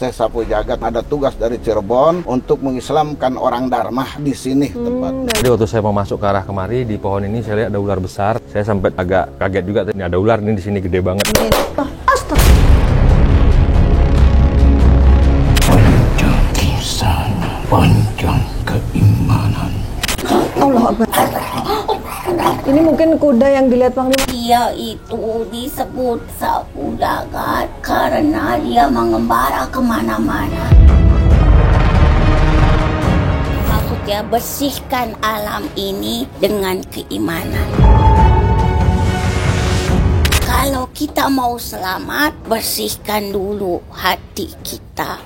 Syekh Sapu Jagat ada tugas dari Cirebon untuk mengislamkan orang Dharma di sini tempatnya. Jadi waktu saya mau masuk ke arah kemari, di pohon ini saya lihat ada ular besar. Saya sampai agak kaget juga, ini ada ular ini di sini gede banget. Panjang sana, panjang keimanan. Allah Akbar. Ini mungkin kuda yang dilihat Panglima. Dia itu disebut Sapu Jagat karena dia mengembara kemana-mana. Maksudnya bersihkan alam ini dengan keimanan. Kalau kita mau selamat, bersihkan dulu hati kita.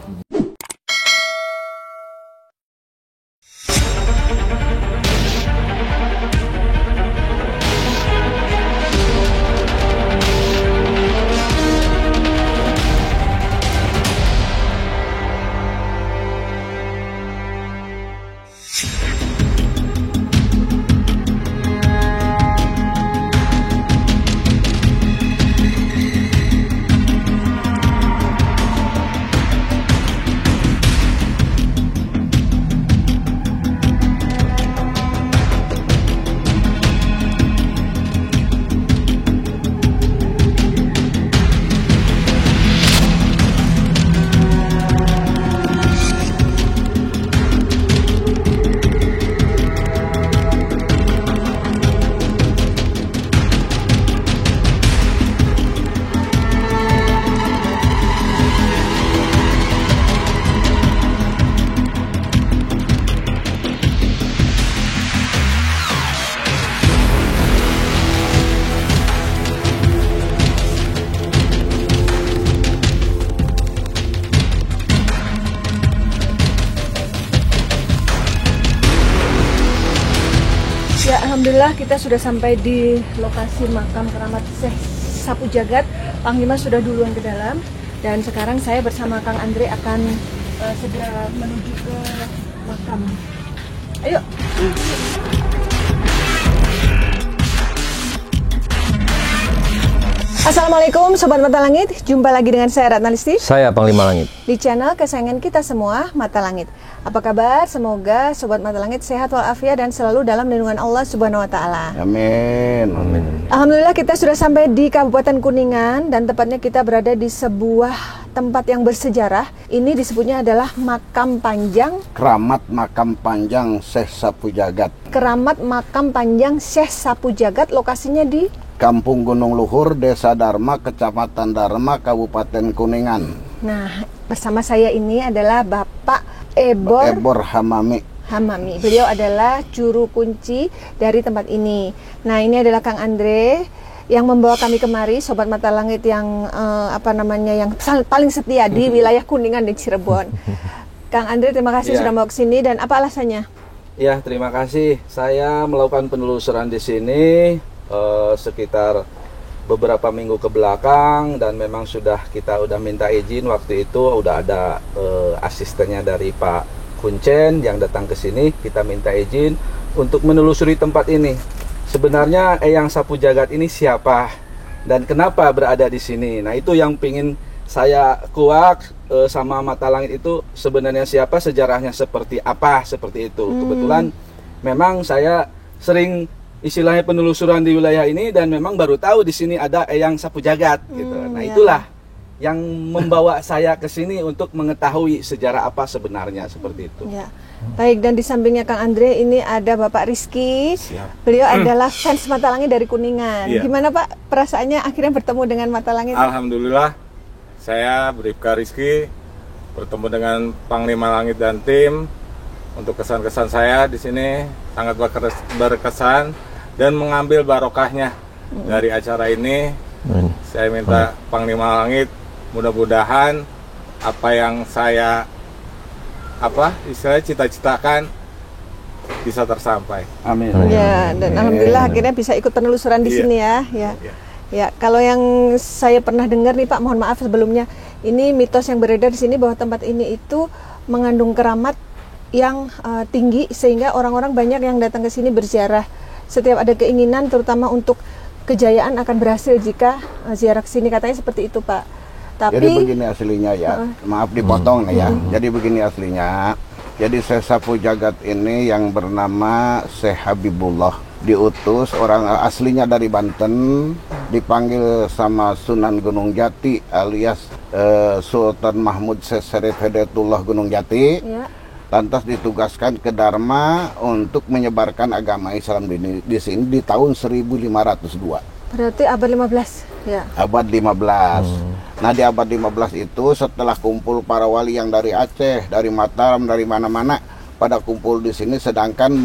Ya, alhamdulillah kita sudah sampai di lokasi makam keramat Syekh Sapu Jagat. Panglima sudah duluan ke dalam dan sekarang saya bersama Kang Andre akan segera menuju ke makam. Ayo. Assalamualaikum Sobat Mata Langit, jumpa lagi dengan saya Ratna Listi. Saya Panglima Langit. Di channel kesayangan kita semua, Mata Langit. Apa kabar? Semoga Sobat Mata Langit sehat walafiat dan selalu dalam lindungan Allah Subhanahu wa Ta'ala. Amin. Amin. Alhamdulillah kita sudah sampai di Kabupaten Kuningan dan tepatnya kita berada di sebuah tempat yang bersejarah. Ini disebutnya adalah Makam Panjang. Keramat Makam Panjang Syekh Sapu Jagat. Keramat Makam Panjang Syekh Sapu Jagat, lokasinya di Kampung Gunung Luhur, Desa Dharma, Kecamatan Dharma, Kabupaten Kuningan. Nah, bersama saya ini adalah Bapak Ebor Hamami. Beliau adalah juru kunci dari tempat ini. Nah, ini adalah Kang Andre yang membawa kami kemari, Sobat Mata Langit yang yang paling setia di wilayah Kuningan dan Cirebon. Kang Andre, terima kasih sudah mau ke sini dan apa alasannya? Ya, terima kasih. Saya melakukan penelusuran di sini sekitar beberapa minggu ke belakang dan memang kita udah minta izin. Waktu itu udah ada asistennya dari Pak Kuncen yang datang ke sini. Kita minta izin untuk menelusuri tempat ini. Sebenarnya Eyang Sapu Jagat ini siapa dan kenapa berada di sini? Nah, itu yang pingin saya kuak sama Mata Langit itu, sebenarnya siapa, sejarahnya seperti apa, seperti itu. Kebetulan memang saya sering istilahnya penelusuran di wilayah ini dan memang baru tahu di sini ada Eyang Sapu Jagat gitu. Nah, itulah yang membawa saya ke sini untuk mengetahui sejarah apa sebenarnya, seperti itu. Ya. Baik, dan di sampingnya Kang Andre ini ada Bapak Rizky. Siap. Beliau adalah fans Mata Langit dari Kuningan. Iya. Gimana Pak perasaannya akhirnya bertemu dengan Mata Langit? Alhamdulillah, saya Bribka Rizky bertemu dengan Panglima Langit dan tim. Untuk kesan-kesan saya di sini sangat berkesan dan mengambil barokahnya dari acara ini. Saya minta Panglima Langit mudah-mudahan apa yang saya istilahnya cita-citakan bisa tersampai. Amin. Ya, dan alhamdulillah akhirnya bisa ikut penelusuran di sini ya. Ya, kalau yang saya pernah dengar nih Pak, mohon maaf sebelumnya, ini mitos yang beredar di sini bahwa tempat ini itu mengandung keramat yang tinggi sehingga orang-orang banyak yang datang ke sini berziarah. Setiap ada keinginan terutama untuk kejayaan akan berhasil jika ziarah ke sini, katanya seperti itu Pak. Tapi Jadi begini aslinya ya, maaf dipotong nih ya. Jadi begini aslinya. Jadi Syekh Sapu Jagat ini yang bernama Syekh Habibullah, diutus orang aslinya dari Banten, dipanggil sama Sunan Gunung Jati alias Sultan Mahmud Syekh Syarif Hidayatullah Gunung Jati. ya, Lantas ditugaskan ke Dharma untuk menyebarkan agama Islam di sini di tahun 1502. berarti abad 15 ya. Abad 15. Nah, di abad 15 itu setelah kumpul para wali yang dari Aceh, dari Mataram, dari mana-mana pada kumpul di sini, sedangkan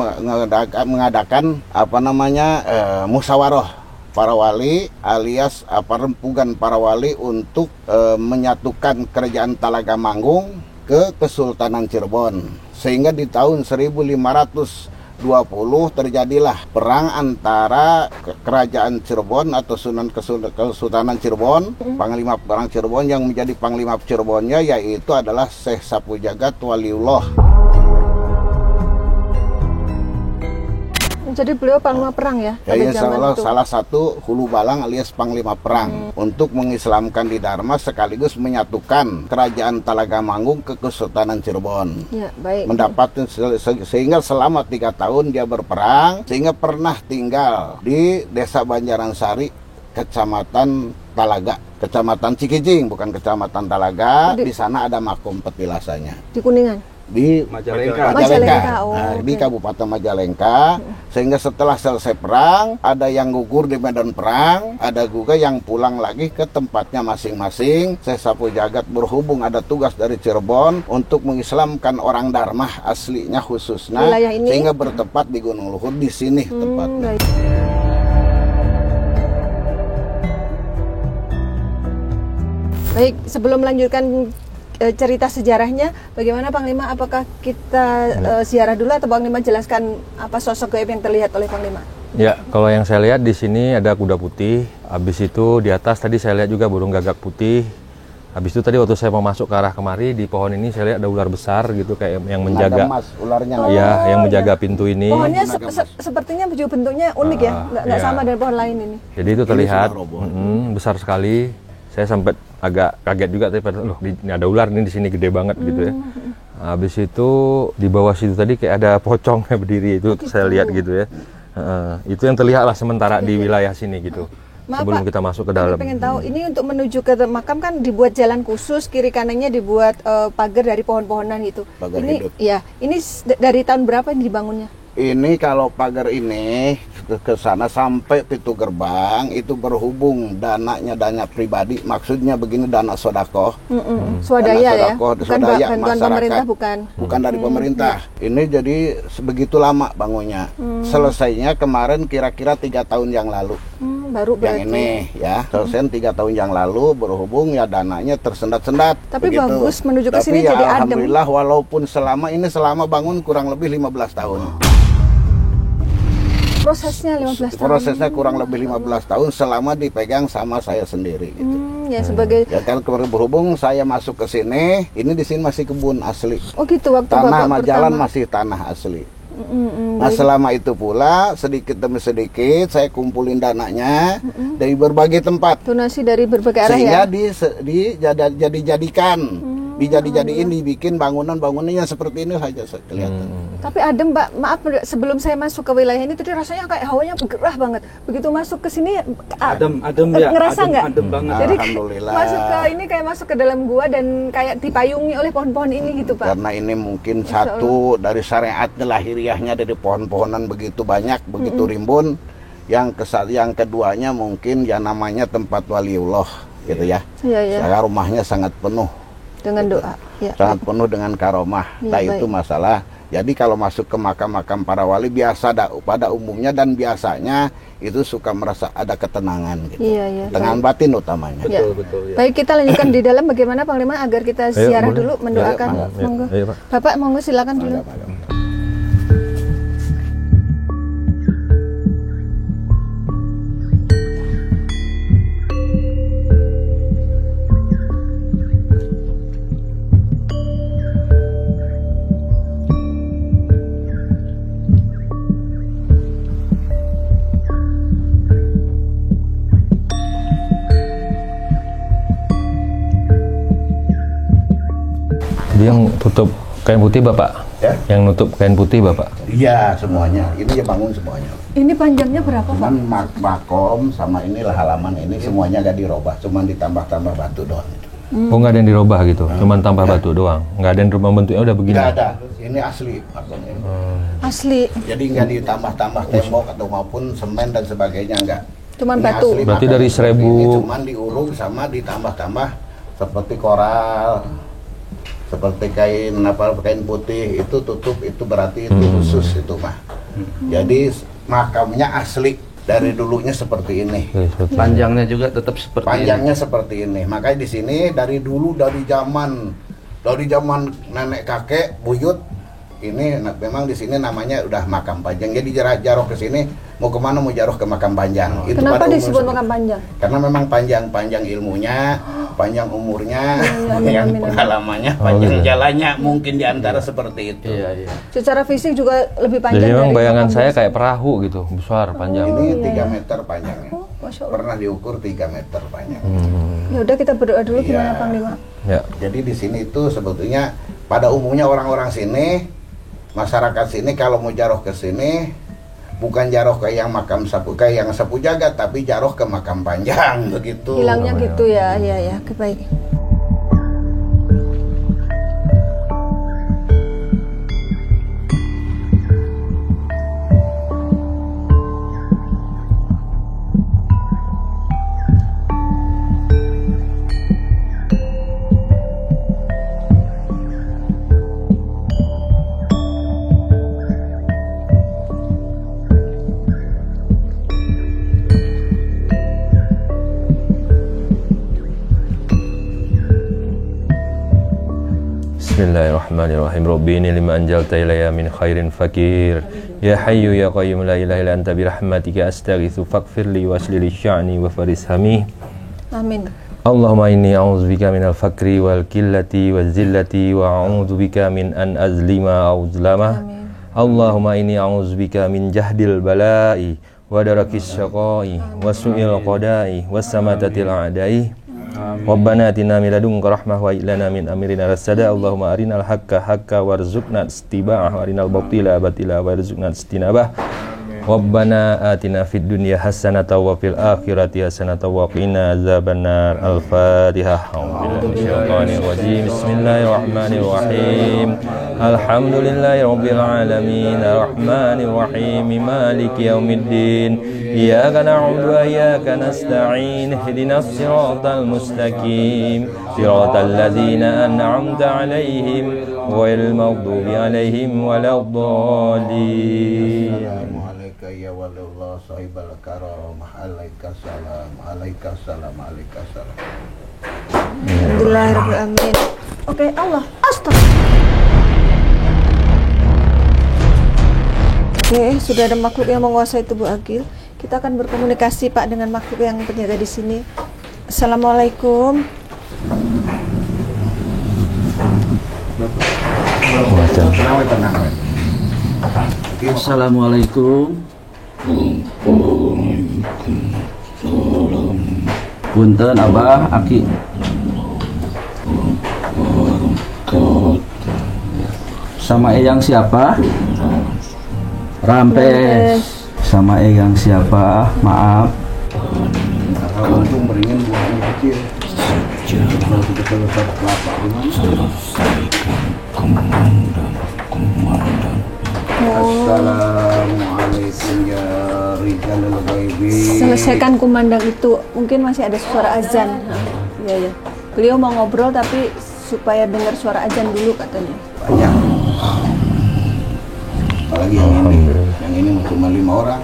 mengadakan apa namanya musyawarah para wali alias rempugan para wali untuk menyatukan kerajaan Talaga Manggung ke Kesultanan Cirebon. Sehingga di tahun 1520 terjadilah perang antara kerajaan Cirebon atau Kesultanan Cirebon, panglima perang Cirebon. Yang menjadi panglima Cirebonnya yaitu adalah Syekh Sapu Jagat Waliullah. Jadi beliau panglima perang ya? Ya, pada ya zaman itu. salah satu hulu balang alias panglima perang untuk mengislamkan di Dharma sekaligus menyatukan kerajaan Talaga Manggung ke Kesultanan Cirebon. Ya, baik. Mendapatkan sehingga selama 3 tahun dia berperang, sehingga pernah tinggal di Desa Banjaransari, Kecamatan Talaga, Kecamatan Cikijing, bukan Kecamatan Talaga. Di sana ada makom petilasanya. Di Kuningan. Di Majalengka. Majalengka, oh, di oke. Kabupaten Majalengka. Sehingga setelah selesai perang, ada yang gugur di medan perang, ada juga yang pulang lagi ke tempatnya masing-masing. Syekh Sapu Jagat berhubung ada tugas dari Cirebon untuk mengislamkan orang Dharma aslinya khususnya, Wilayah ini? sehingga bertempat di Gunung Luhur di sini tempatnya. Baik. Baik, sebelum melanjutkan cerita sejarahnya, bagaimana Panglima? Apakah kita ziarah dulu atau Panglima jelaskan apa sosok gaib yang terlihat oleh Panglima? Ya, kalau yang saya lihat di sini ada kuda putih. Habis itu di atas tadi saya lihat juga burung gagak putih. Habis itu tadi waktu saya mau masuk ke arah kemari, di pohon ini saya lihat ada ular besar gitu, kayak yang menjaga. Ada emas ularnya. Iya, yang menjaga pintu ini. Pohonnya sepertinya juga bentuknya unik ya, nggak iya. sama dengan pohon lain ini. Jadi itu terlihat sudah roboh. besar sekali. Saya sampai agak kaget juga tadi, loh ini ada ular nih di sini gede banget gitu ya. Habis itu di bawah situ tadi kayak ada pocong yang berdiri itu saya lihat gitu ya. Itu yang terlihat lah sementara di wilayah sini gitu. Maaf, sebelum Pak, kita masuk ke dalam. pengen tahu, ini untuk menuju ke makam kan dibuat jalan khusus, kiri kanannya dibuat pagar dari pohon-pohonan itu. Pagar ini hidup. ya, ini dari tahun berapa ini dibangunnya? Ini kalau pagar ini ke sana sampai pintu gerbang itu berhubung dananya dana pribadi, maksudnya begini, dana sodakoh. Swadaya Dana ya, sodakoh, bukan swadaya bantuan masyarakat. pemerintah, bukan. Dari pemerintah. Ini jadi begitu lama bangunnya. Selesainya kemarin kira-kira 3 tahun yang lalu. Baru Yang berarti. ini ya, selesai 3 tahun yang lalu, berhubung ya dananya tersendat-sendat. Tapi begitu. bagus menuju ke Tapi sini ya jadi adem. alhamdulillah, walaupun selama bangun kurang lebih 15 tahun. Prosesnya 15 tahun. Prosesnya kurang lebih 15 tahun selama dipegang sama saya sendiri gitu. Ya sebagai Ya kan berhubung saya masuk ke sini, ini di sini masih kebun asli. oh gitu waktu Tanah Bapak jalan pertama. masih tanah asli. Nah, selama itu pula sedikit demi sedikit saya kumpulin dananya dari berbagai tempat. Donasi dari berbagai arah Sehingga ya. dijadikan, dibikin bangunan-bangunan yang seperti ini saja kelihatan. Tapi adem, Mbak. Maaf, sebelum saya masuk ke wilayah ini tadi rasanya kayak hawanya gerah banget. Begitu masuk ke sini Adem ya, ngerasa nggak? adem banget. Jadi Alhamdulillah. masuk ke ini kayak masuk ke dalam gua dan kayak dipayungi oleh pohon-pohon ini gitu, Pak. Karena ini mungkin satu dari syariatnya, lahiriahnya dari pohon-pohonan begitu banyak, begitu rimbun. Yang keduanya mungkin ya namanya tempat waliullah gitu ya. Iya, iya. Saya rumahnya sangat penuh, Dengan doa. Ya. sangat penuh dengan karomah. Iya, Nah, baik. itu masalah. Jadi kalau masuk ke makam-makam para wali biasa pada umumnya dan biasanya itu suka merasa ada ketenangan gitu. Iya, iya. Dengan batin utamanya. Ya. Betul ya. Baik, kita lanjutkan di dalam bagaimana Panglima agar kita Ayo, ziarah boleh. dulu, mendoakan. Ayo, Pak. Monggo. Ayo, Pak. Bapak monggo silakan dulu. Jadi yang tutup kain putih Bapak? Ya? Yang nutup kain putih Bapak? Iya, semuanya. Ini ya bangun semuanya. Ini panjangnya berapa Pak? Cuman makom sama inilah halaman ini semuanya gak dirubah, cuman ditambah-tambah batu doang. Oh, nggak ada yang dirubah gitu, cuman tambah batu doang. Nggak ada yang rumah bentuknya udah begini. Nggak ada, ini asli makomnya. Asli. Jadi nggak ditambah-tambah tembok atau maupun semen dan sebagainya, nggak. Cuman Ini batu. asli Berarti makam dari seperti 1000. ini, cuman diuruk sama ditambah-tambah seperti koral, seperti kain kain putih itu tutup, itu berarti itu khusus itu mah. Jadi makamnya asli dari dulunya seperti ini. Oke, seperti ini. Panjangnya juga tetap seperti Panjangnya seperti ini. Makanya di sini dari dulu dari zaman nenek kakek buyut ini memang di sini namanya udah makam panjang. Jadi jaroh ke sini mau kemana, mau jaroh ke makam panjang. Itu Kenapa pada umur disebut seperti- makam panjang? Karena memang panjang ilmunya, panjang umurnya, Iya, yang amin. pengalamannya, Oh, panjang gitu. jalannya mungkin diantara seperti itu. Iya. Secara fisik juga lebih panjang. Jadi memang dari bayangan makam saya biasa. kayak perahu gitu, besar, panjang. Ini 3 meter panjangnya. Oh, Masya Allah. Pernah diukur 3 meter panjang. Ya udah kita berdoa dulu gimana Iya. Panglima? Ya. Jadi di sini itu sebetulnya pada umumnya orang-orang sini, masyarakat sini kalau mau jaroh ke sini bukan jaroh ke yang makam sapu, kayak yang sapu jagat, tapi jaroh ke makam panjang begitu. Hilangnya gitu ya, ya, baik. Bismillahirrahmanirrahim. Rabbi inni lima anjalta ilayya min khairin fakir. Ya hayyu ya qayyum la ilaha illa anta bi rahmatika astaghitsu faghfirli wasli li sya'ni wa faris hami. Amin. Allahumma inni a'udzubika minal fakri wal qillati waz zillati wa a'udzubika min an azlima aw uzlama. Allahumma inni a'udzubika min jahdil bala'i wa darakis syaqai wa su'il qada'i was samatatil a'da'i. Rabbana atina min ladunka rahmah wa ilana min amrina rasada. Allahumma arinal haqqa haqqa warzuqna istiba'ah wa arinal batila batila warzuqna istinabah. Rabbana atina fid dunya hasanatan wa fil akhirati hasanatan wa qina azabannar. Al-Fatihah. Bismillahirrahmanirrahim. Alhamdulillahi rabbil alamin. Arrahmanir rahim. Maliki yaumiddin. Iyyaka na'budu wa iyyaka nasta'in. Ihdinas siratal mustaqim. Siratal ladzina an'amta 'alaihim ghairil maghdubi 'alaihim waladdallin. Ya walillah sahibal karamah, alaikassalam, alaikassalam, alaikassalam. Alhamdulillahirrahmanirrahim. Oke, Allah. Astagfirullah. Oke, sudah ada makhluk yang menguasai tubuh Agil. Kita akan berkomunikasi Pak dengan makhluk yang penjaga di sini. Assalamualaikum. Tenang. Assalamualaikum. Punten Abah, Aki. Sama Eyang siapa? Rampes. Sama Eyang siapa? Maaf. Untung beringin buahnya kecil. Kalau kita selesai kelapa, Assalamualaikum ya Rijalul Ghaibi. Selesaikan kumandang itu. Mungkin masih ada suara azan. Iya, ya. Beliau mau ngobrol tapi supaya dengar suara azan dulu katanya. Banyak. Apalagi yang ini cuma 5 orang.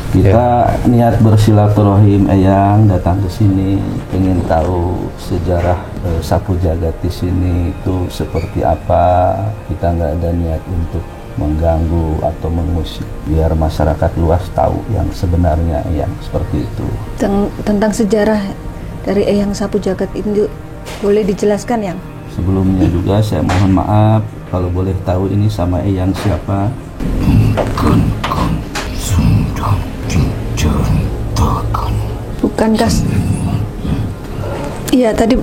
Kita niat bersilaturahim Eyang datang ke sini ingin tahu sejarah sapu jagat di sini itu seperti apa. Kita nggak ada niat untuk mengganggu atau mengusik, biar masyarakat luas tahu yang sebenarnya Eyang seperti itu. Tentang sejarah dari Eyang Sapu Jagat ini boleh dijelaskan, Yang? Sebelumnya juga saya mohon maaf Kalau boleh tahu ini sama Eyang siapa? Bukankah iya tadi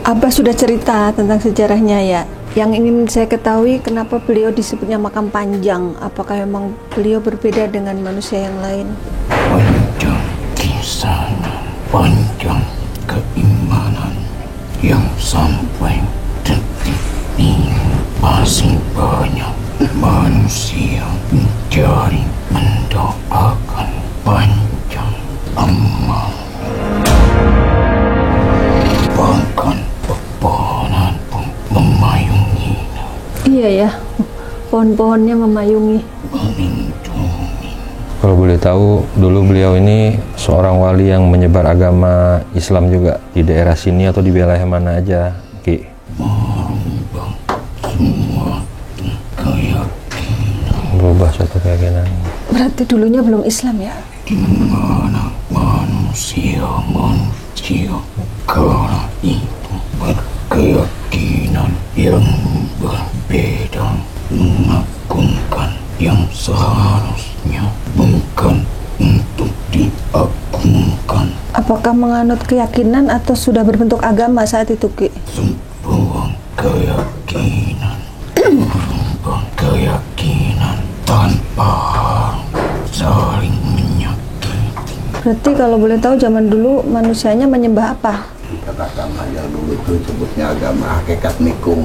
Abah sudah cerita tentang sejarahnya ya. Yang ingin saya ketahui kenapa beliau disebutnya makam panjang? Apakah memang beliau berbeda dengan manusia yang lain? Panjang kisah, panjang keimanan yang sampai detik ini masih banyak manusia mencari mendoakan panjang amal. Bahkan pepohonan pun memayunginya. Iya ya, pohon-pohonnya memayungi. Kalau boleh tahu, dulu beliau ini seorang wali yang menyebar agama Islam juga di daerah sini atau di wilayah mana aja, Ki? Merubah semua keyakinan. Berubah suatu keyakinan. Berarti dulunya belum Islam ya? Di mana manusia kala itu berkeyakinan yang berbeda, mengagungkan yang seharusnya bukan untuk diagungkan. Apakah menganut keyakinan atau sudah berbentuk agama saat itu, Ki? Sebuah keyakinan berubah keyakinan tanpa saling menyakiti. Berarti kalau boleh tahu zaman dulu manusianya menyembah apa? Katakan aja dulu itu sebutnya agama hakikat nikung.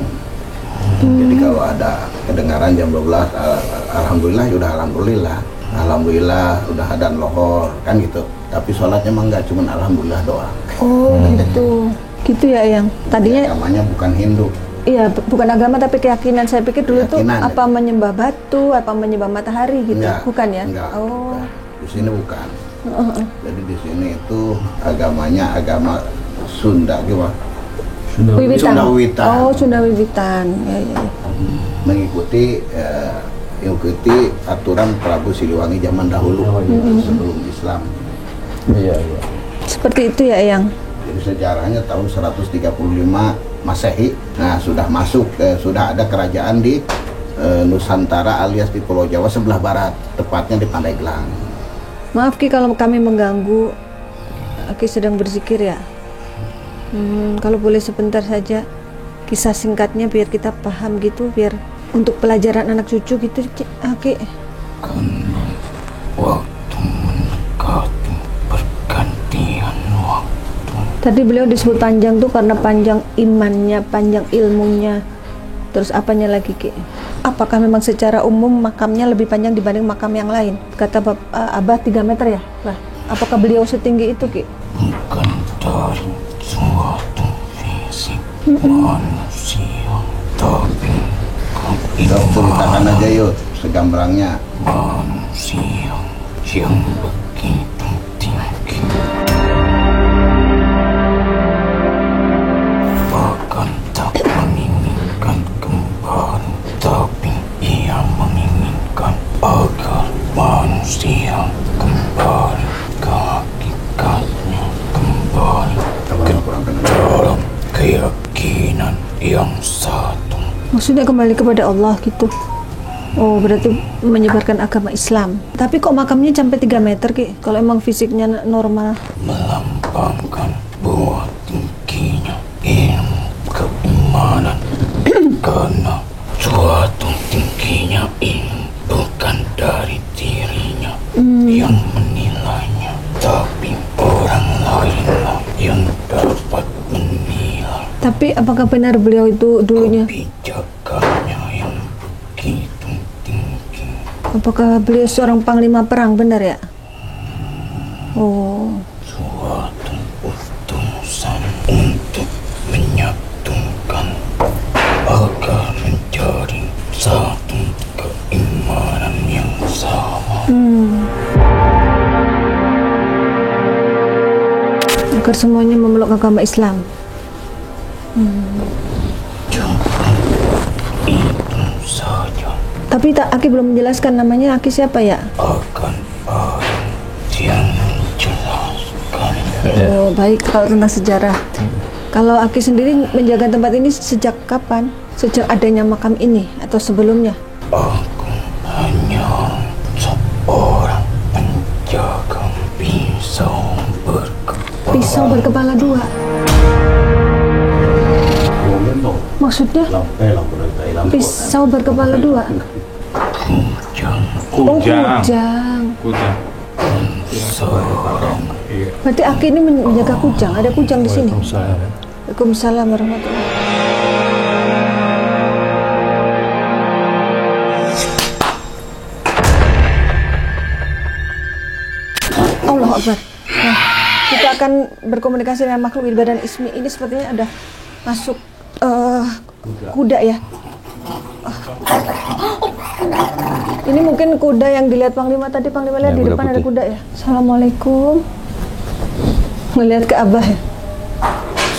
Jadi kalau ada kedengaran jam 12, alhamdulillah ya udah alhamdulillah. Alhamdulillah udah adzan lohor kan gitu. Tapi sholatnya emang nggak cuma alhamdulillah doang. Oh gitu. Gitu ya yang tadinya Agamanya bukan Hindu. iya bukan agama tapi keyakinan. Saya pikir dulu tuh Keyakinan, apa menyembah batu, apa menyembah matahari gitu. Enggak, Bukan ya? Enggak, Oh. bukan. Di sini bukan. Jadi di sini itu agamanya agama Sunda gitu. Wiwitan. Sunda Wiwitan. Oh, Sunda Wiwitan. Ya, ya, ya. Mengikuti aturan Prabu Siliwangi zaman dahulu sebelum Islam. Iya. Seperti itu ya, Yang. Jadi sejarahnya tahun 135 Masehi. Nah, sudah masuk sudah ada kerajaan di Nusantara alias di Pulau Jawa sebelah barat, tepatnya di Pandeglang. Maaf Ki kalau kami mengganggu. Ki sedang berzikir ya. Kalau boleh sebentar saja kisah singkatnya biar kita paham gitu, biar untuk pelajaran anak cucu gitu, Ki. Karena waktu mendekati pergantian waktu. Tadi beliau disebut panjang tuh karena panjang imannya, panjang ilmunya. Terus apanya lagi, Ki? Apakah memang secara umum makamnya lebih panjang dibanding makam yang lain? Kata Abah 3 meter ya? Lah, apakah beliau setinggi itu, Ki? Bukan dari suatu fisik manusia, tapi Kita ceritakan aja yuk segambrangnya. manusia yang begitu tinggi. Bahkan tak menginginkan kembali, tapi ia menginginkan agar manusia kembali ke hakikatnya, kembali ke dalam keyakinan yang satu. Maksudnya kembali kepada Allah gitu. Oh, berarti menyebarkan agama Islam. Tapi kok makamnya sampai 3 meter, Ki? Kalau emang fisiknya normal. Melambangkan bahwa tingginya ilmu keimanan. Karena suatu tingginya ilmu bukan dari dirinya yang menilainya, tapi orang lainlah yang dapat menilai. Tapi apakah benar beliau itu dulunya? Kebijakannya yang begitu tinggi. Apakah beliau seorang panglima perang, benar ya? Oh. Suatu utusan untuk menyatukan agar menjadi satu keimanan yang sama. Agar semuanya memeluk agama Islam. Itu saja. Tapi Aki belum menjelaskan namanya. Aki siapa ya? Akan ada yang menjelaskan. Oh, baik kalau tentang sejarah. Kalau Aki sendiri menjaga tempat ini sejak kapan? sejak adanya makam ini atau sebelumnya? Aku hanya seorang penjaga pisau berkepala Pisau berkepala 2. Maksudnya pisau berkepala 2? kujang. Kujang. Seorang Berarti Aki ini menjaga kujang. Ada kujang di sini. Waalaikumsalam warahmatullahi. Allah Akbar. Nah, kita akan berkomunikasi dengan makhluk ibadah ismi ini. Sepertinya ada masuk kuda ya. Ini mungkin kuda yang dilihat Panglima tadi. Panglima lihat di depan ada kuda ya. Assalamualaikum. Melihat ke Abah ya.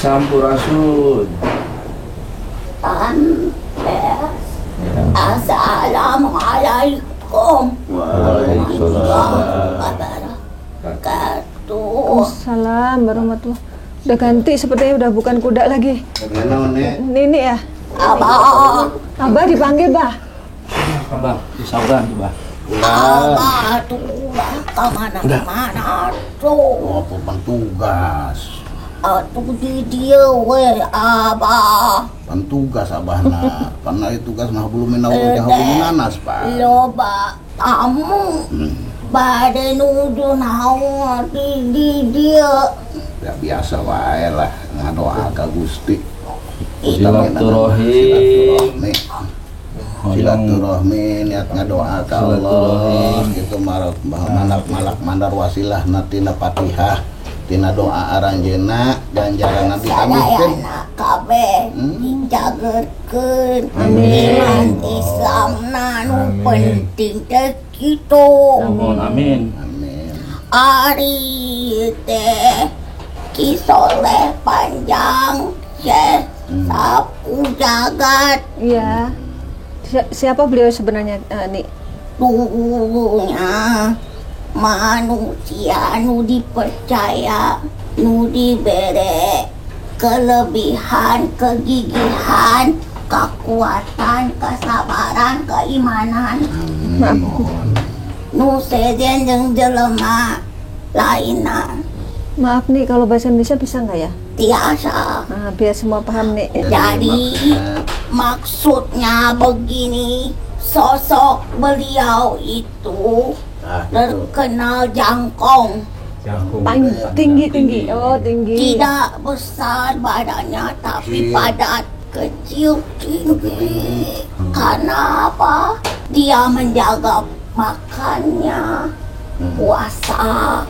Sampurasun. Assalamualaikum. Waalaikumsalam warahmatullahi. Udah ganti sepertinya, udah bukan kuda lagi. Ini ya. Abah, Abah dipanggil, Bah. Abah, disauran tuh, Bah. Abah tuh kemana-mana tuh. Apa pentugas? Atuh di dia we Abah. Pentugas abahna. Karena itu tugas nah belum menawarkan jauh nanas, Pak. Loba tamu. Bade nuju naon di dia. Ya biasa wae lah ngadoa ka Gusti. Silaturahmi niat ngadoa ka Allah gitu malak mandar wasilah natina Fatihah tina doa aranjeuna ganjaran ditamihkeun kabeh dijagekeun iman Islam nu penting teh kitu. Amin. Ari teh kisoleh panjang Syekh Sapu Jagat. Iya. Siapa beliau sebenarnya, Nik? Dulunya manusia nu dipercaya, nu dibere kelebihan, kegigihan, kekuatan, kesabaran, keimanan. Nu sejen jeung jelema lainna. Maaf nih, kalau bahasa Indonesia bisa nggak ya? Tiasa. Nah, biar semua paham nih. Jadi maksudnya begini, sosok beliau itu terkenal jangkung. Tinggi. Oh, tinggi. Tidak besar badannya, tapi padat, kecil, tinggi. Karena apa? Dia menjaga makannya, puasa,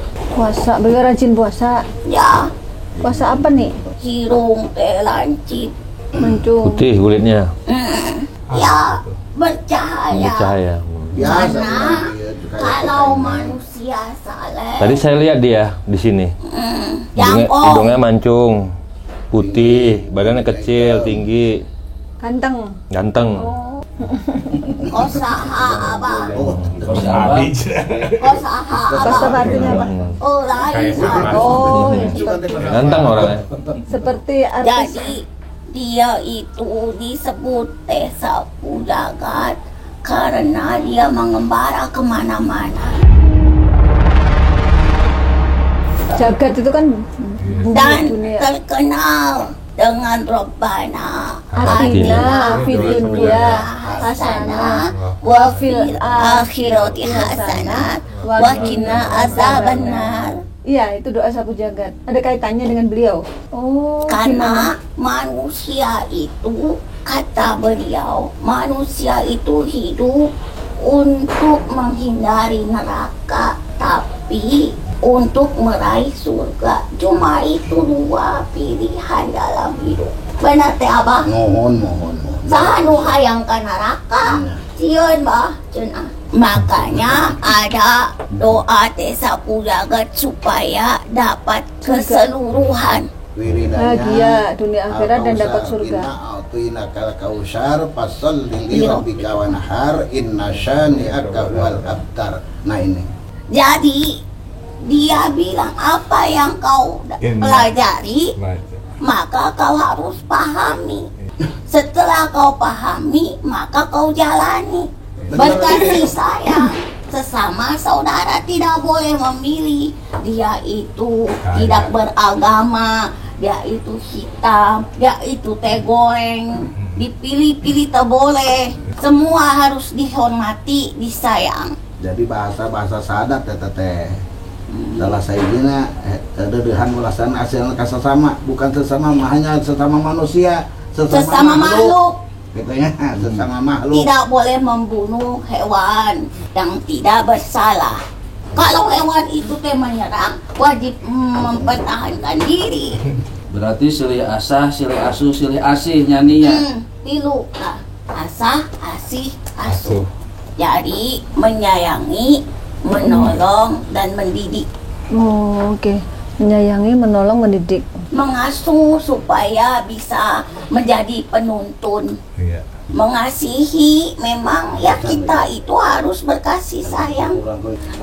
beliau rajin puasa. ya, Puasa apa nih? cirung teh lancip, Mancung. Putih kulitnya. ya bercahaya. Bercahaya. Karena kalau manusia saleh, Tadi saya lihat dia di sini. jangkung, Hidungnya mancung, putih, badannya kecil, tinggi, ganteng. kosaha abah, kosaha Puasa abah, artinya apa? oh lain. Oh, Ganteng orangnya. seperti artis. Jadi dia itu disebut teh Sapu Jagat karena dia mengembara kemana-mana Jagat itu kan bumi dan dunia. terkenal dengan Rabbana Atina fid dunya hasanah wa fil akhirati hasanah wa qina azabannar. Iya, itu doa Sapu Jagat. Ada kaitannya dengan beliau. Oh, Karena manusia itu, kata beliau, manusia itu hidup untuk menghindari neraka, tapi untuk meraih surga. Cuma itu dua pilihan dalam hidup. Benar teh Abah? Mohon. Saha nu hayang ka neraka? Sieun bah cenah. Makanya ada doa teh Sapu Jagat supaya dapat keseluruhan. bahagia dunia akhirat dan dapat surga. Inna kal kausar fasalli li rabbika wanhar inna syani'aka wal abtar. Nah ini. Jadi dia bilang apa yang kau pelajari, maka kau harus pahami. Setelah kau pahami, maka kau jalani. Berkasih sayang sesama saudara tidak boleh memilih. Dia itu tidak beragama, dia itu hitam, dia itu teh goreng. Dipilih-pilih tak boleh. Semua harus dihormati, disayang. Jadi bahasa sadat ya teteh. Salah sayyidina dedehan walasan asalna kasasama, bukan sesama, hanya sesama manusia, Sesama makhluk. Gitu ya, sesama makhluk. Tidak boleh membunuh hewan yang tidak bersalah. Kalau hewan itu teh menyerang, wajib mempertahankan diri. Berarti silih asah, silih asuh, silih asih nyanyinya. Tilu lah, asah, asih, asuh. Jadi menyayangi, menolong, dan mendidik. Oh, oke. Menyayangi, menolong, mendidik. Mengasuh supaya bisa menjadi penuntun. Iya. Mengasihi, memang ya kita itu harus berkasih sayang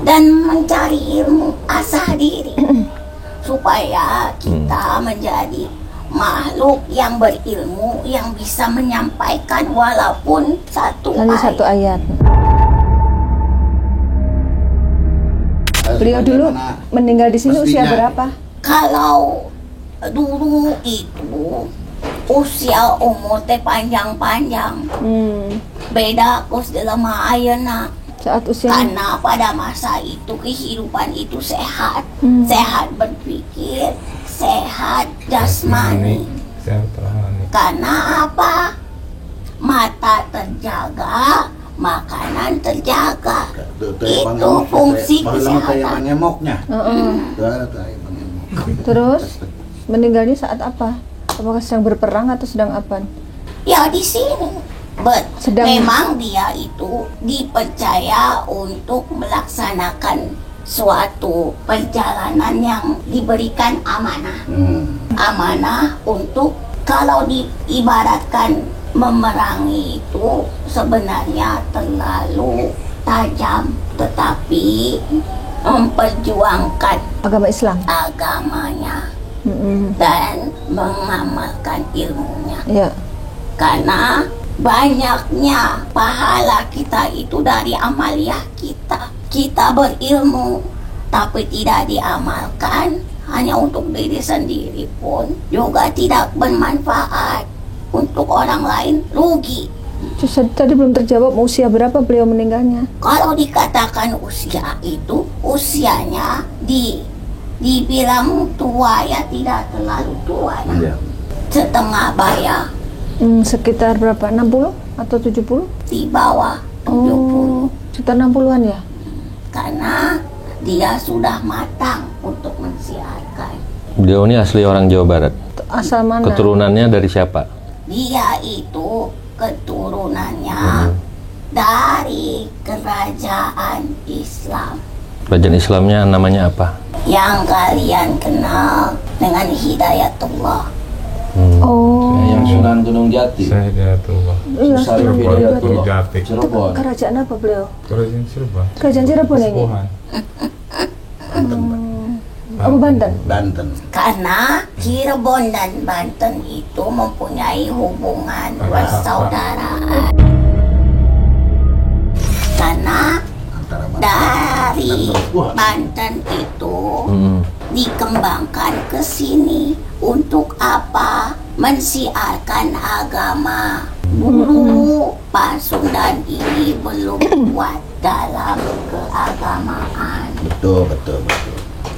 dan mencari ilmu, asah diri supaya kita menjadi makhluk yang berilmu, yang bisa menyampaikan walaupun Hanya satu ayat. Beliau dulu meninggal di sini usia berapa? Kalau dulu itu usia umur teh panjang-panjang, beda kos dalam ayeuna. Saat usia Karena pada masa itu kehidupan itu sehat, sehat berpikir, sehat jasmani. Karena apa? Mata terjaga, makanan terjaga. Itu fungsi kesehatan. Terus meninggalnya saat apa? Apakah sedang berperang atau sedang apa? Ya di sini. Memang dia itu dipercaya untuk melaksanakan suatu perjalanan yang diberikan amanah. Amanah untuk kalau diibaratkan memerangi itu sebenarnya terlalu tajam, tetapi memperjuangkan agama Islam, agamanya dan mengamalkan ilmunya. Ya. Karena banyaknya pahala kita itu dari amaliyah kita. Kita berilmu tapi tidak diamalkan, hanya untuk diri sendiri pun juga tidak bermanfaat. Untuk orang lain rugi. Tadi belum terjawab usia berapa beliau meninggalnya? Kalau dikatakan usia itu, usianya dibilang tua ya tidak terlalu tua ya. Setengah baya. Sekitar berapa? 60 atau 70? Di bawah 70. Oh, sekitar 60-an ya? Karena dia sudah matang untuk mensiarkan. Beliau ini asli orang Jawa Barat. Asal mana? Keturunannya dari siapa? Dia itu keturunannya dari kerajaan Islam. Kerajaan Islamnya namanya apa? Yang kalian kenal dengan Hidayatullah. Oh. Yang Sunan Gunung Jati. Iya, Sunan Gunung Jati. Cirebon. Kerajaan apa beliau? Kerajaan Cirebon. Kerajaan Cirebon ini? Oh, Banten. Banten. Karena Cirebon dan Banten itu mempunyai hubungan persaudaraan. Karena dari Banten itu dikembangkan ke sini untuk apa? Mensiarkan agama. Dulu Pasundan ini belum kuat dalam keagamaan. Betul.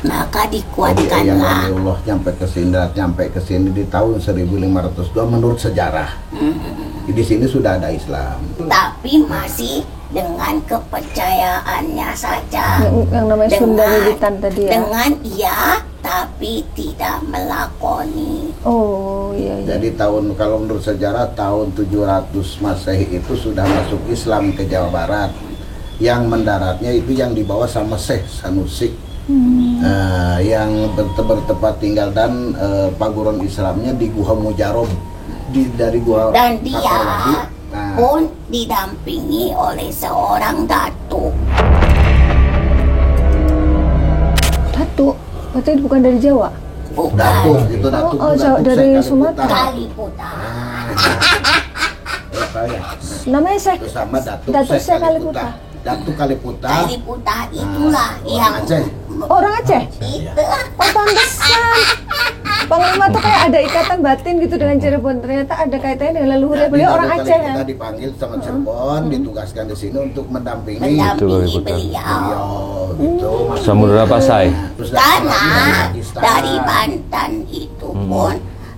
Maka dikuatkanlah. Allah sampai ke sini di tahun 1502 menurut sejarah. Di sini sudah ada Islam. Tapi masih dengan kepercayaannya saja. Yang namanya Sunda Wiwitan tadi ya. Dengan iya, tapi tidak melakoni. Oh iya. Jadi kalau menurut sejarah tahun 700 Masehi itu sudah masuk Islam ke Jawa Barat. Yang mendaratnya itu yang dibawa sama Syekh Sanusi. Yang bertempat tinggal dan paguron Islamnya di Guha Mujarob dari Guha. Dan dia pun didampingi oleh seorang datuk. Datuk? Berarti bukan dari Jawa? Bukan. Datuk itu datuk. Dari Sumatera. Kaliputan. saya. Namanya Syekh Bersama Datuk Datuk Syekh Syekh Kaliputah. Datuk Kaliputah. Kaliputah itulah yang Aceh. Orang Aceh? itu Oh pantesan. Panglima tuh kayak ada ikatan batin gitu dengan Cirebon. Ternyata ada kaitannya dengan leluhurnya. Beliau orang Datuk Aceh ya? Kaliputah dipanggil sama Cirebon, ditugaskan di sini untuk mendampingi mendampingi Kaliputah. beliau. beliau gitu. Samudra Pasai. Terus datang lagi Karena Pakistan. dari Banten itu pun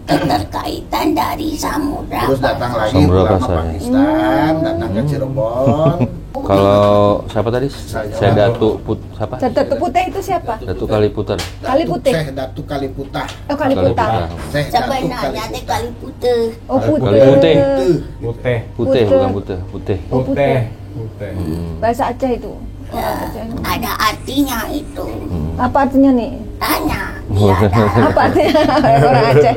keterkaitan dari samudra. Terus datang lagi Samudra ulama Pasai. Pakistan, datang ke Cirebon. Kalau siapa tadi? Saya Datuk siapa? Datuk Putih itu siapa? Datuk Kaliputah. Kaliputih. Syekh Datuk Kaliputah. Oh Kaliputah. Syekh Datuk Sebenarnya teh Kaliputah. Oh Putih. Kaliputih. Putih. Putih Putih. bukan putih, putih. Oh Putih. Putih. Bahasa Aceh itu. Ya, ada artinya itu. Apa artinya nih? Tanya. Dia ada. Apa artinya orang Aceh?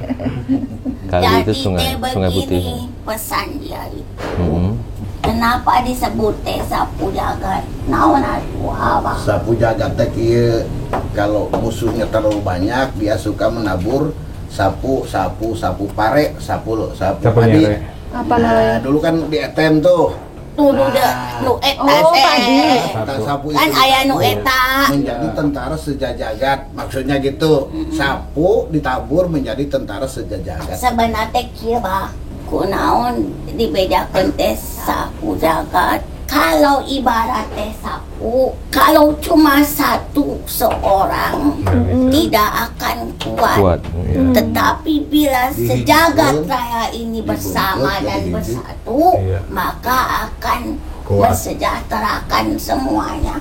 Kali itu Jadi sungai, teh sungai putih. begini pesan dia itu. Mm-mm. Kenapa disebut teh sapu jagat? Naon atuh abang? Sapu jagat teh kieu, kalau musuhnya terlalu banyak dia suka menabur sapu pare, sapu Sapu padi. nyere. Apa namanya? Nah, dulu kan di ETM tuh. Tuh nu eta Oh, teh. padi. Sapu Kan itu aya nu ditabur eta. menjadi tentara sejajagat. Maksudnya gitu. Sapu ditabur menjadi tentara sejajagat. Sebenarnya teh kieu bah. Kunaon dibedakeun teh sapu jagat. Kalau ibarat teh sapu, kalau cuma satu seorang tidak akan kuat. Kuat. Ya. Tetapi bila Dihimpun, sejagat raya ini bersama dibentuk, dan jadi bersatu, Iya. maka akan Kuat. mensejahterakan semuanya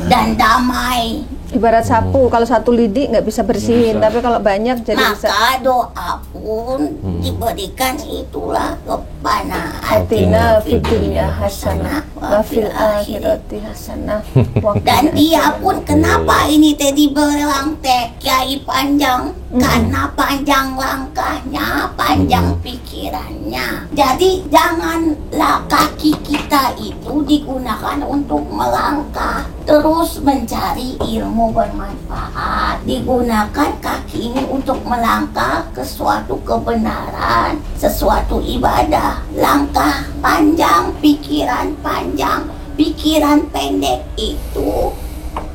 dan damai. Ibarat sapu, kalau satu lidi nggak bisa bersihin, Bisa. tapi kalau banyak jadi bisa. Maka doa pun diberikan itulah kepada Atina fid dunya hasanah wa fil akhirati hasanah wa Dan qina dia pun kenapa ini teh dibilang teh Kiai panjang? Karena panjang langkahnya, panjang pikirannya. Jadi janganlah kaki kita itu digunakan untuk melangkah, terus mencari ilmu bermanfaat. Digunakan kaki ini untuk melangkah ke suatu kebenaran, sesuatu ibadah. Langkah panjang, pikiran panjang, pikiran pendek itu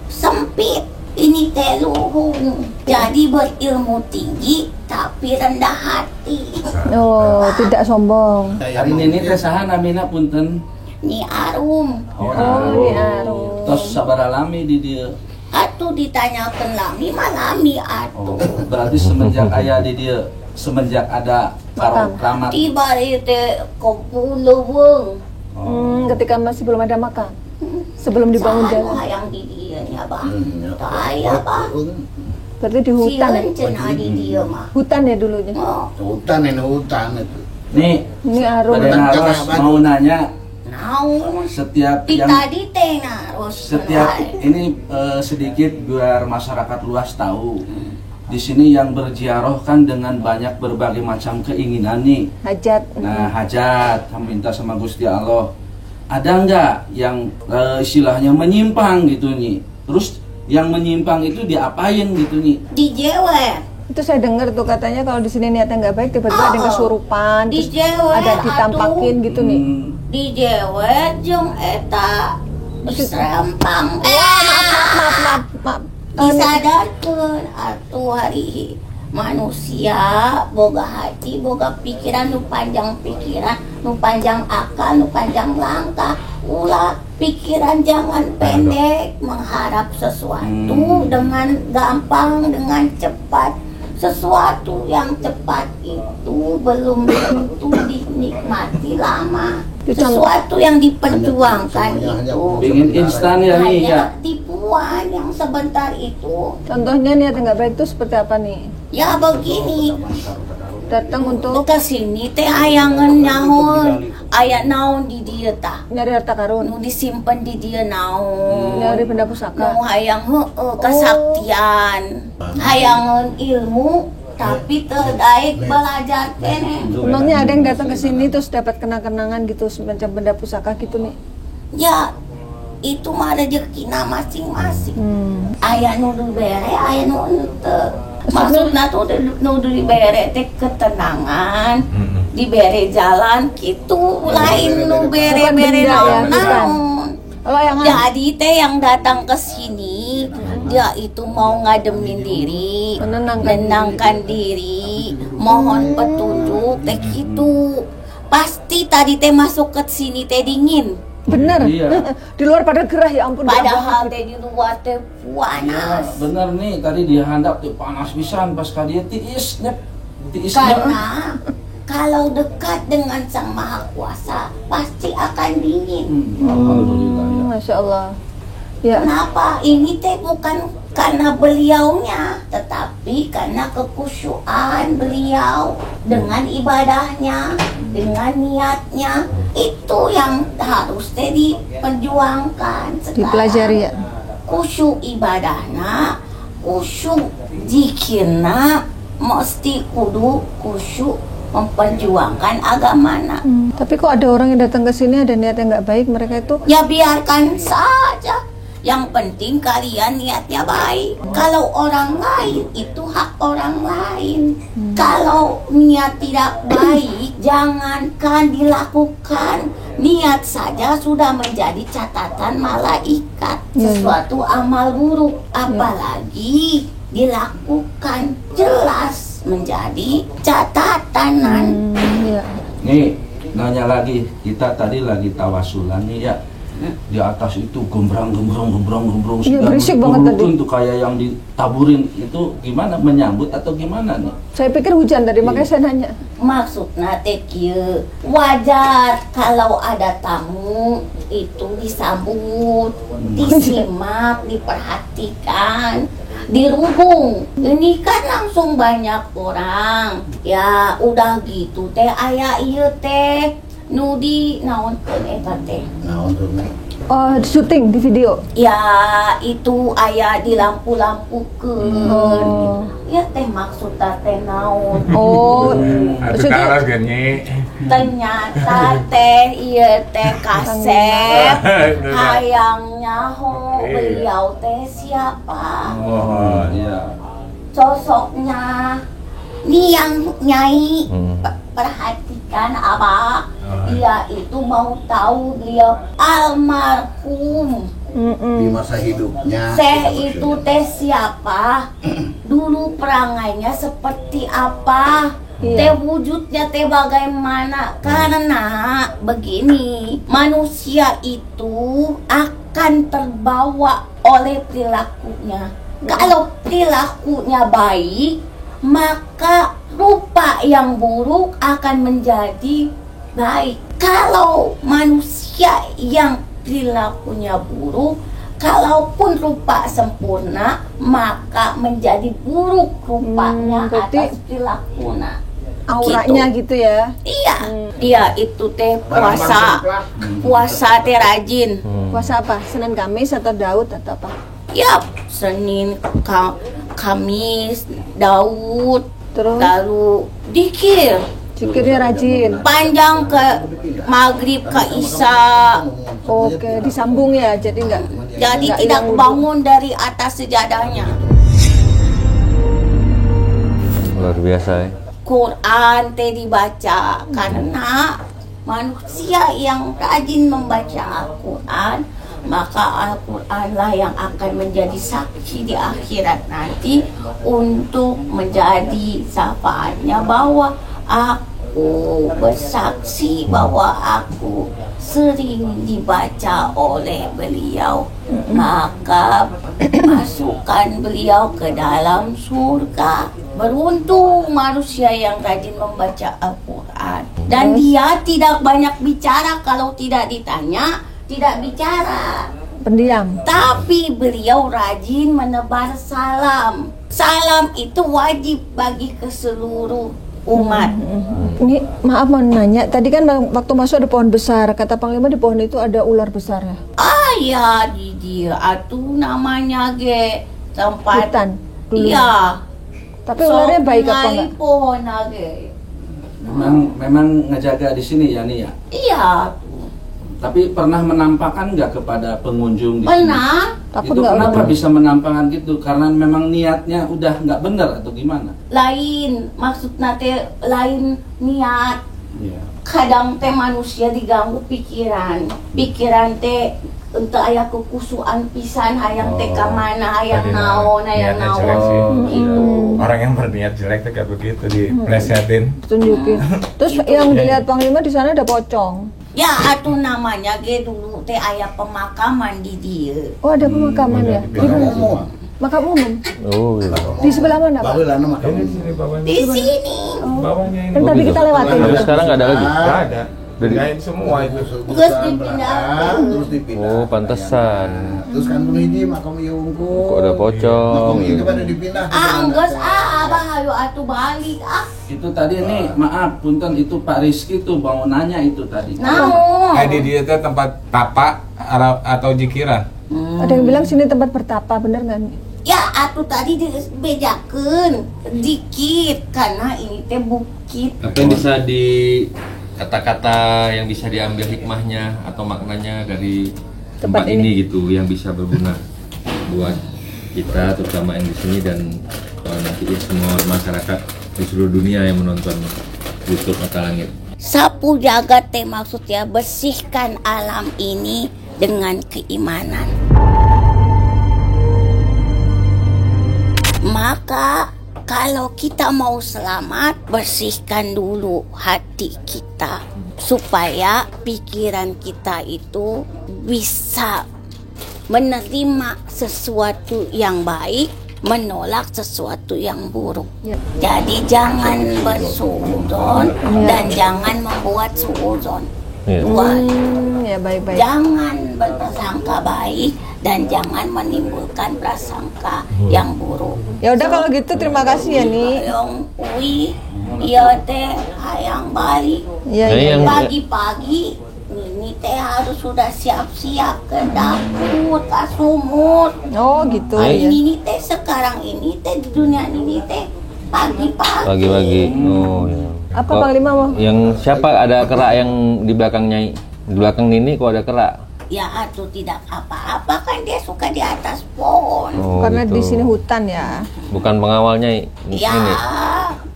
sempit. Ini teh luhung. Jadi berilmu tinggi tapi rendah hati. Oh, tidak sombong. Hari ini teh saha namina punten? Ni arum. Oh, ini arum. Tos sabaraha lami di dieu. Atuh ditanyakeun lami mah lami atuh. Berarti semenjak aya di dieu, semenjak ada karo kramat. Tiba teh kopuleuweung. Ketika masih belum ada makam, sebelum dibangun Saha jalan. hayang di dieu nya bah. Ya. Teu aya bah. Berarti di hutan ya? Sieun cenah di dieu mah. Hutan ya dulunya. Oh, Hutan ini hutan itu. Nih, Ini arum. Badan Aros mau nanya naon? setiap Di yang tadi teh narus. setiap ini sedikit biar masyarakat luas tahu. Di sini yang berziarah kan dengan banyak berbagai macam keinginan nih. Hajat. Nah, hajat minta sama Gusti Allah. Ada nggak yang istilahnya menyimpang gitu nih? Terus yang menyimpang itu diapain gitu nih? Di jewer. Itu saya dengar tuh katanya kalau di sini niatnya nggak baik, tiba-tiba ada yang kesurupan, Di terus jewer ada ditampakin gitu nih. Di jewer jeung eta serempang. Maaf. Disadarkeun atuh hari manusia boga hati, boga pikiran nu panjang pikiran, nu panjang akal, nu panjang langkah. Ulah pikiran jangan pendek mengharap sesuatu dengan gampang, dengan cepat. Sesuatu yang cepat itu belum tentu dinikmati lama. Sesuatu yang diperjuangkan itu Ingin instan ya nih ya. hanya tipuan yang sebentar itu. Contohnya niatnya nggak baik itu seperti apa nih? Ya begini, Datang untuk ke sini teh hayangan naon, aya naon di dieu tah. nyari harta karun, Nu disimpen di dieu naon. nyari benda pusaka. Nu hayang kesaktian, hayangan ilmu tapi teu daek belajar keneh. Emangnya ada yang datang ke sini terus dapat kenang-kenangan gitu semacam benda pusaka gitu nih? Ya itu mah rezekina masing-masing. Aya nu dibere, aya nu henteu. Maksudna tuh nu dibere teh ketenangan, dibere jalan gitu lain nu Bukan bere-bere benda ya, bukan. naon. Kalau yang Jadi teh yang datang ke sini dia itu mau ngademin diri, menenangkan diri, mohon petunjuk teh gitu. Pasti tadi teh masuk ke sini teh dingin. bener. Iya. Di luar pada gerah ya ampun. Padahal teh di luar teh panas. Bener nih, tadi dia handap tuh panas pisan pas ka dia tiisnya. Karena kalau dekat dengan Sang Maha Kuasa pasti akan dingin. Alhamdulillah ya. Masya Allah. Ya. Kenapa? Ini teh bukan karena beliaunya, tetapi karena kekusyuan beliau dengan ibadahnya, dengan niatnya. Itu yang harus teh diperjuangkan sekarang. Dipelajari ya. Kusyuk ibadahna, kusyuk zikirna, mesti kudu kusyuk memperjuangkan agamana. Tapi kok ada orang yang datang ke sini ada niat yang nggak baik, mereka itu Ya biarkan saja. Yang penting kalian niatnya baik. Kalau orang lain itu hak orang lain. Kalau niat tidak baik, jangankan dilakukan. Niat saja sudah menjadi catatan malaikat. Sesuatu amal buruk, apalagi dilakukan, jelas menjadi catatanan. ya. Nih, nanya lagi, kita tadi lagi tawasulan nih ya. Di atas itu gembrang Iya, berisik banget tadi. Itu kayak yang ditaburin itu gimana, menyambut atau gimana nih? Saya pikir hujan tadi, makanya saya nanya. Maksudnya teh kieu, wajar kalau ada tamu itu disambut, disimak, diperhatikan, dirubung. Ini kan langsung banyak orang. Ya udah gitu teh aya ieu teh nu di naonkeun eta teh. Oh, syuting di video. Ya itu aya di lampu-lampukeun. Ya teh maksudna teh naon. Oh, Atuh maksudnya karas genyi. Ternyata teh ieu teh kasep hayang nyaho beliau teh siapa, Oh, iya. sosoknya nih yang nyai. Perhatikan abah, dia itu mau tahu beliau almarhum Di masa hidupnya. Syekh itu teh siapa, dulu perangainya seperti apa, teh wujudnya teh bagaimana. Karena begini, manusia itu akan terbawa oleh perilakunya. Kalau perilakunya baik, maka rupa yang buruk akan menjadi baik. Kalau manusia yang perilakunya buruk, kalaupun rupa sempurna, maka menjadi buruk rupanya berarti atas perilakunya. auranya gitu ya. Iya, dia itu teh puasa teh rajin. Puasa apa? Senin Kamis atau Daud atau apa? Ya, Senin, Kamis, Daud, Terus lalu dikir. zikirnya rajin. Panjang ke maghrib ke isya. Oke, disambung ya. Jadi enggak. Jadi tidak bangun dari atas sejadahnya. Luar biasa ya. Quran teh dibaca karena manusia yang rajin membaca Al-Quran, maka Al-Quran lah yang akan menjadi saksi di akhirat nanti untuk menjadi syafaatnya bahwa aku bersaksi bahwa aku sering dibaca oleh beliau, maka masukkan beliau ke dalam surga. Beruntung manusia yang rajin membaca Al-Quran. Dan dia tidak banyak bicara, kalau tidak ditanya tidak bicara. Pendiam. Tapi beliau rajin menebar salam. Salam itu wajib bagi ke seluruh umat. Ini maaf mau nanya, tadi kan waktu masuk ada pohon besar, kata Panglima di pohon itu ada ular besar ya? Ya di dia atuh namanya ge tempat Hutan dulu. Iya. Tapi ularnya baik apa enggak? Pohon ge. Memang ngejaga di sini ya nih ya. Iya. Tapi pernah menampakkan nggak kepada pengunjung di Pernah. sini? Takut Itu nggak kenapa ular? bisa menampakkan gitu? Karena memang niatnya udah nggak benar atau gimana? Lain maksudnya teh lain niat kadang teh manusia diganggu pikiran teh untuk aya kekusuan pisan hayang teh ka mana hayang naon gitu. Orang yang berniat jelek tuh kayak begitu diplesetin. Tunjukin. Terus yang dilihat Panglima di sana ada pocong. Ya atuh namanya ge dulu teh aya pemakaman di dieu. Oh, ada pemakaman ya? Di mana? Makam umum. Oh, gitu. Di sebelah mana, Pak? Baheulana mah kamu. Di sini. Bawahnya ini. Kan tadi kita lewatin. Tapi sekarang nggak ada lagi. Nggak ada. Pindahin semua itu. Geus dipindah. Terus dipindah. Oh, pantesan. Terus kan tuh hiji makam ieu unggul. Kok ada pocong? Makam ieu pada dipindah. Geus abah hayu atuh balik Itu tadi nih, maaf, punten itu Pak Rizky tuh mau nanya itu tadi. naon. Di dia teh tempat tapa atau jikiran. Ada yang bilang sini tempat bertapa, bener nggak nih? Ya atuh tadi dibejakeun dikit karena ini teh bukit. Apa yang bisa di kata-kata yang bisa diambil hikmahnya atau maknanya dari tempat ini gitu yang bisa berguna buat kita terutama yang di sini dan nanti semua masyarakat di seluruh dunia yang menonton YouTube Mata Langit. Sapu jagat teh maksudnya bersihkan alam ini dengan keimanan. Maka kalau kita mau selamat, bersihkan dulu hati kita supaya pikiran kita itu bisa menerima sesuatu yang baik, menolak sesuatu yang buruk. Jadi jangan bersuudzon dan jangan membuat suudzon. Ya baik-baik. Jangan berprasangka baik dan jangan menimbulkan prasangka yang buruk. Ya udah kalau gitu terima kasih ya nih. Yang iya teh hayang balik. Iya, Nah, iya. yang- Pagi-pagi ini teh harus sudah siap-siap ke dapur, ke sumur. Oh gitu Nah, ya. Ini teh sekarang ini teh di dunia ini teh pagi-pagi. Pagi-pagi. Oh ya. Apa Kok Panglima mau? Yang siapa ada kerak yang di belakang Nyai? Di belakang Nini kok ada kerak? Ya atuh tidak apa-apa kan dia suka di atas pohon. Oh, Karena gitu. di sini hutan ya. Bukan pengawal Nyai. Ya, Ini.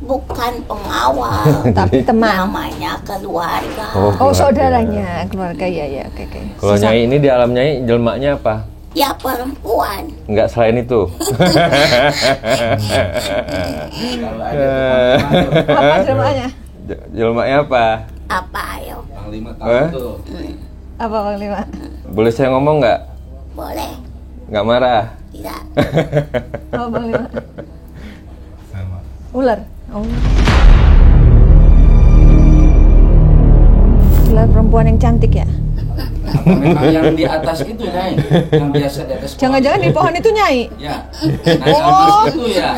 bukan pengawal, Tapi teman. namanya keluarga. Oh saudaranya, keluarga ya ya. Oke oke. Kalau Nyai ini di alam Nyai jelmaknya apa? Ya perempuan. Enggak selain itu. Apa namanya? Jelmaknya apa? Apa ayo? Panglima tahu Eh? tuh. Apa Panglima? Boleh saya ngomong nggak? Boleh? Nggak marah? Tidak. Apa Panglima? Ular. Oh. Ular perempuan yang cantik ya. Memang yang di atas itu Nyai, yang biasa di atas pohon. Jangan-jangan di pohon itu Nyai. Ya. Nah, yang atas itu ya.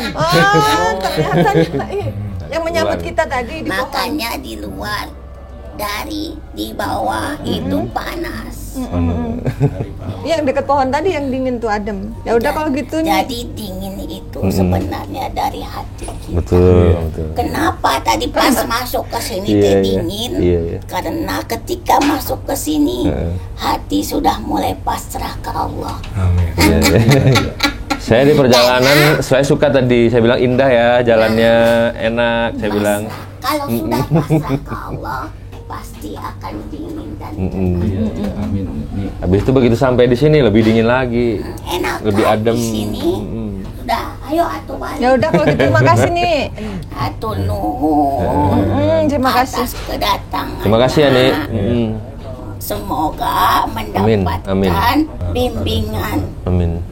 Ternyata yang menyambut Ular. kita tadi di pohon. Makanya di luar, dari di bawah itu panas. Yang dekat pohon tadi yang dingin tuh adem. Ya udah kalau gitu nih. Jadi dingin itu sebenarnya dari hati kita. Betul. Kenapa tadi pas masuk ke sini Iya, teh iya. dingin? Iya, iya. Karena ketika masuk ke sini, hati sudah mulai pasrah ke Allah. Iya, iya. Saya di perjalanan, saya suka tadi, saya bilang indah ya, jalannya enak, saya bilang. Kalau sudah pasrah ke Allah, pasti akan dingin dan Iya, amin. Nih. Habis itu begitu sampai di sini lebih dingin lagi, enak. lebih kan adem. di sini. Sudah, ayo atuh balik. Ya udah kalau gitu makasih nih. Atuh nuhun. Terima kasih. Atas kedatangan. Terima kasih ya, Nik. Semoga mendapatkan Amin. bimbingan Amin.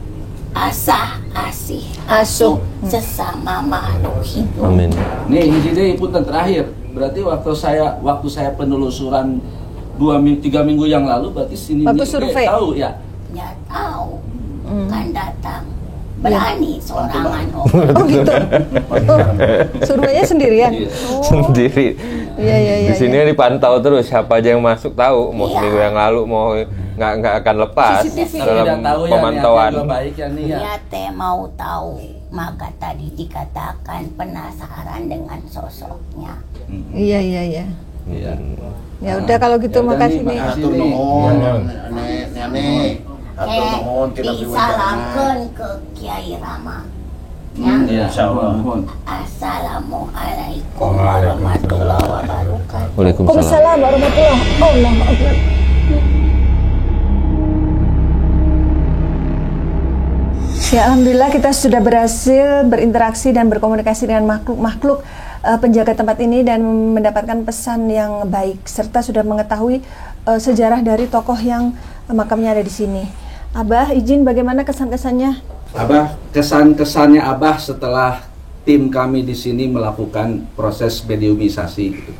asah asih Asuh. sesama makhluk hidup. Amin. Nih, hiji deui punten terakhir. Berarti waktu saya penelusuran 3 minggu yang lalu berarti sini Waktu nih, survei. tahu ya. Ya tahu kan datang berani sorangan Oh gitu. Oh, surveinya sendirian. Iya. Sendiri. Iya iya iya. Di sini dipantau terus siapa aja yang masuk tahu. Mau seminggu yang lalu mau nggak akan lepas CCTV. dalam Tidak tahu ya, pemantauan. niatnya juga baik ya nih ya. Ya teh mau tahu, maka tadi dikatakan penasaran dengan sosoknya. Iya iya iya. Iya. Ya udah kalau gitu Ya udah makasih nih, nih. makasih. Atur nuhun, nenek. Atur nuhun tidak diwujudkan. Disalamkan ke Kiai Rama. Ya. Insyaallah. Assalamualaikum warahmatullahi wabarakatuh. Waalaikumsalam. Waalaikumsalam warahmatullahi wabarakatuh. Ya, alhamdulillah kita sudah berhasil berinteraksi dan berkomunikasi dengan makhluk-makhluk penjaga tempat ini dan mendapatkan pesan yang baik serta sudah mengetahui sejarah dari tokoh yang makamnya ada di sini. Abah, izin bagaimana kesan-kesannya? Abah, kesan-kesannya Abah setelah tim kami di sini melakukan proses mediumisasi gitu.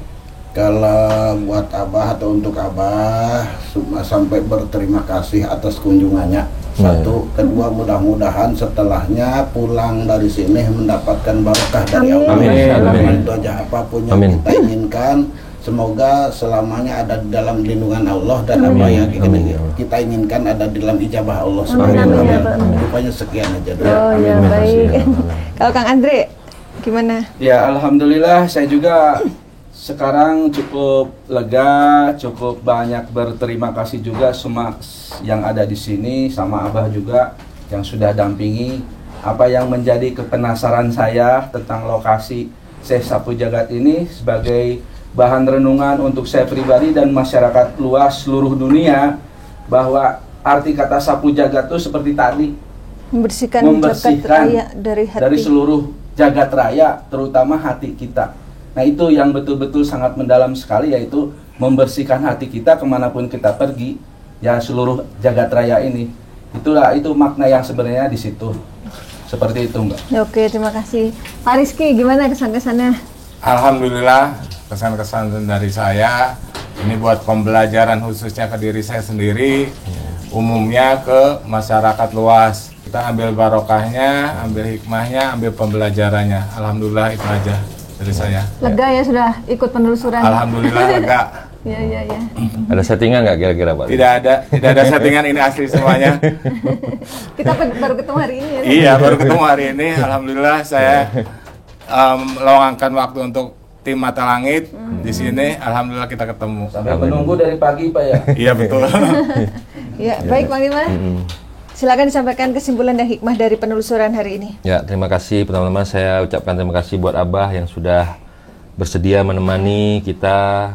Kalau buat Abah atau untuk Abah sampai berterima kasih atas kunjungannya. Satu, kedua mudah-mudahan setelahnya pulang dari sini mendapatkan barokah dari Allah. Amin. Itu aja apapun yang kita inginkan, semoga selamanya ada di dalam lindungan Allah dan apa yang kita inginkan ada di dalam ijabah Allah Subhanahu wa taala. Rupanya sekian aja dulu. Oh ya, baik. Kalau Kang Andre gimana? Ya, alhamdulillah saya juga sekarang cukup lega, cukup banyak berterima kasih juga semua yang ada di sini sama Abah juga yang sudah dampingi apa yang menjadi kepenasaran saya tentang lokasi Syekh Sapu Jagat ini sebagai bahan renungan untuk saya pribadi dan masyarakat luas seluruh dunia, bahwa arti kata sapu jagat itu seperti tadi, Membersihkan jagat raya dari hati. dari seluruh jagat raya, terutama hati kita. Nah, itu yang betul-betul sangat mendalam sekali, yaitu membersihkan hati kita kemanapun kita pergi, ya seluruh jagat raya ini. Itu makna yang sebenarnya di situ. Seperti itu, Mbak. Oke, terima kasih. Pak Rizky, gimana kesan-kesannya? Alhamdulillah, kesan-kesan dari saya ini buat pembelajaran khususnya ke diri saya sendiri, umumnya ke masyarakat luas. Kita ambil barokahnya, ambil hikmahnya, ambil pembelajarannya. Alhamdulillah itu aja dari saya. Lega ya sudah ikut penelusuran? Alhamdulillah lega. Ya. Ada settingan nggak kira-kira Pak? Tidak ada settingan, ini asli semuanya. Kita baru ketemu hari ini ya? Iya, baru ketemu hari ini. Alhamdulillah saya meluangkan waktu untuk tim Mata Langit di sini. Alhamdulillah kita ketemu. Sampai menunggu dari pagi, Pak ya. Iya betul. Ya, baik Bang Lima. Silakan disampaikan kesimpulan dan hikmah dari penelusuran hari ini. Ya, terima kasih teman-teman. Saya ucapkan terima kasih buat Abah yang sudah bersedia menemani kita.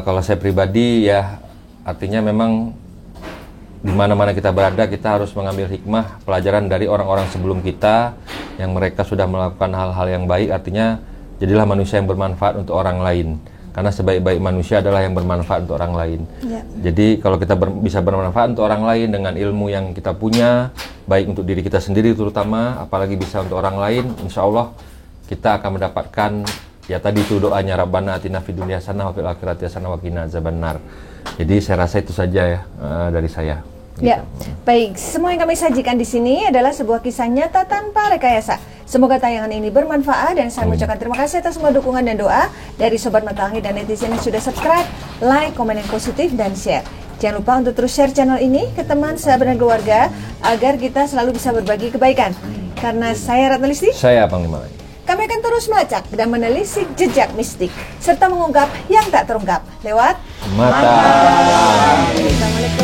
Kalau saya pribadi ya, artinya memang di mana-mana kita berada, kita harus mengambil hikmah, pelajaran dari orang-orang sebelum kita yang mereka sudah melakukan hal-hal yang baik. Artinya jadilah manusia yang bermanfaat untuk orang lain. Karena sebaik-baik manusia adalah yang bermanfaat untuk orang lain. Ya. Jadi kalau kita bisa bermanfaat untuk orang lain dengan ilmu yang kita punya, baik untuk diri kita sendiri terutama, apalagi bisa untuk orang lain, insya Allah kita akan mendapatkan, ya tadi itu doanya, Rabbana atina fid dunya hasanah wa fil akhirati hasanah wa qina azabannar. Jadi saya rasa itu saja ya dari saya. Ya, baik. Semua yang kami sajikan di sini adalah sebuah kisah nyata tanpa rekayasa. Semoga tayangan ini bermanfaat dan saya mengucapkan terima kasih atas semua dukungan dan doa dari Sobat Mata Langit dan netizen yang sudah subscribe, like, komen yang positif, dan share. Jangan lupa untuk terus share channel ini ke teman, sahabat, dan keluarga agar kita selalu bisa berbagi kebaikan. Karena saya Ratna Listi, saya Panglima Langit. Kami akan terus melacak dan menelisik jejak mistik serta mengungkap yang tak terungkap lewat Mata Langit. Assalamualaikum.